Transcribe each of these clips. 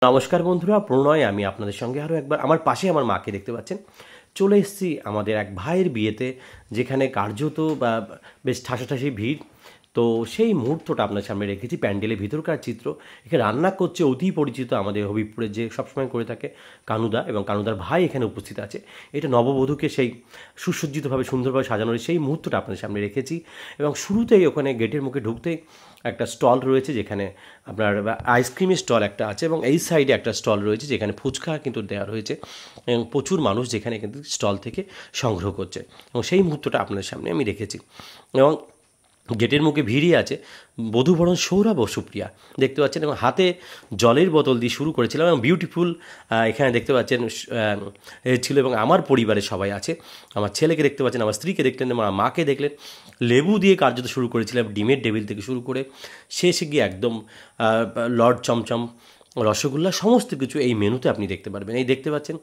নমস্কার বন্ধুরা, প্রণয়। আমি আপনাদের সঙ্গে আরও একবার আমার পাশে আমার মাকে দেখতে পাচ্ছেন। চলে এসেছি আমাদের এক ভাইয়ের বিয়েতে, যেখানে কার্যত বা বেশ ঠাসাঠাসি ভিড়। তো সেই মুহূর্তটা আপনার সামনে রেখেছি, প্যান্ডেলের ভিতরকার চিত্র। এখানে রান্না করছে অতি পরিচিত আমাদের হবিবপুরে যে সবসময় করে থাকে কানুদা, এবং কানুদার ভাই এখানে উপস্থিত আছে। এটা নববধূকে সেই সুসজ্জিতভাবে সুন্দরভাবে সাজানোর সেই মুহূর্তটা আপনাদের সামনে রেখেছি। এবং শুরুতেই ওখানে গেটের মুখে ঢুকতেই একটা স্টল রয়েছে, যেখানে আপনার আইসক্রিমের স্টল একটা আছে, এবং এই সাইডে একটা স্টল রয়েছে যেখানে ফুচকা কিন্তু দেওয়া রয়েছে, এবং প্রচুর মানুষ যেখানে কিন্তু স্টল থেকে সংগ্রহ করছে, এবং সেই মুহূর্তটা আপনাদের সামনে আমি রেখেছি। এবং গেটের মুখে ভিড়ই আছে বধূবরণ সৌরভ ও সুপ্রিয়া দেখতে পাচ্ছেন, এবং হাতে জলের বোতল দিয়ে শুরু করেছিলাম, এবং বিউটিফুল এখানে দেখতে পাচ্ছেন ছিল, এবং আমার পরিবারের সবাই আছে। আমার ছেলেকে দেখতে পাচ্ছেন, আমার স্ত্রীকে দেখলেন, আমার মাকে দেখলেন। লেবু দিয়ে কার্যত শুরু করেছিলাম, ডিমের টেবিল থেকে শুরু করে শেষে গিয়ে একদম লর্ড চমচম, রসগোল্লা, সমস্ত কিছু এই মেনুতে আপনি দেখতে পারবেন। এই দেখতে পাচ্ছেন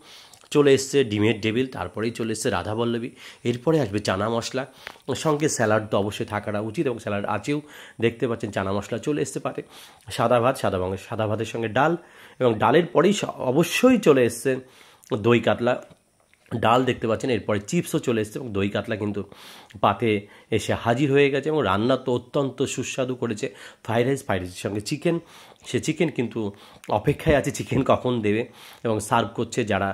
চলে এসছে ডিমের টেবিল, তারপরেই চলে এসছে রাধাবল্লভী, এরপরে আসবে চানা মশলা, সঙ্গে স্যালাড তো অবশ্যই থাকাটা উচিত, এবং স্যালাড আছেও। দেখতে পাচ্ছেন চানা মশলা চলে এসছে পাতে, সাদা ভাত, সাদা ভাতের সঙ্গে ডাল, এবং ডালের পরেই অবশ্যই চলে এসছে দই কাতলা। ডাল দেখতে পাচ্ছেন, এরপরে চিপসও চলে এসছে, এবং দই কাতলা কিন্তু পাতে এসে হাজির হয়ে গেছে, এবং রান্না তো অত্যন্ত সুস্বাদু করেছে। ফ্রাইড রাইসের সঙ্গে চিকেন, সে চিকেন কিন্তু অপেক্ষায় আছে চিকেন কখন দেবে, এবং সার্ভ করছে যারা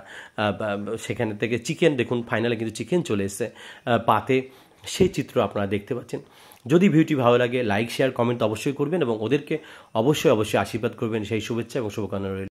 সেখানে থেকে চিকেন। দেখুন ফাইনালে কিন্তু চিকেন চলে এসছে পাতে, সেই চিত্র আপনারা দেখতে পাচ্ছেন। যদি ভিডিওটি ভালো লাগে লাইক শেয়ার কমেন্ট অবশ্যই করবেন, এবং ওদেরকে অবশ্যই আশীর্বাদ করবেন, সেই শুভেচ্ছা এবং শুভকামনা রইল।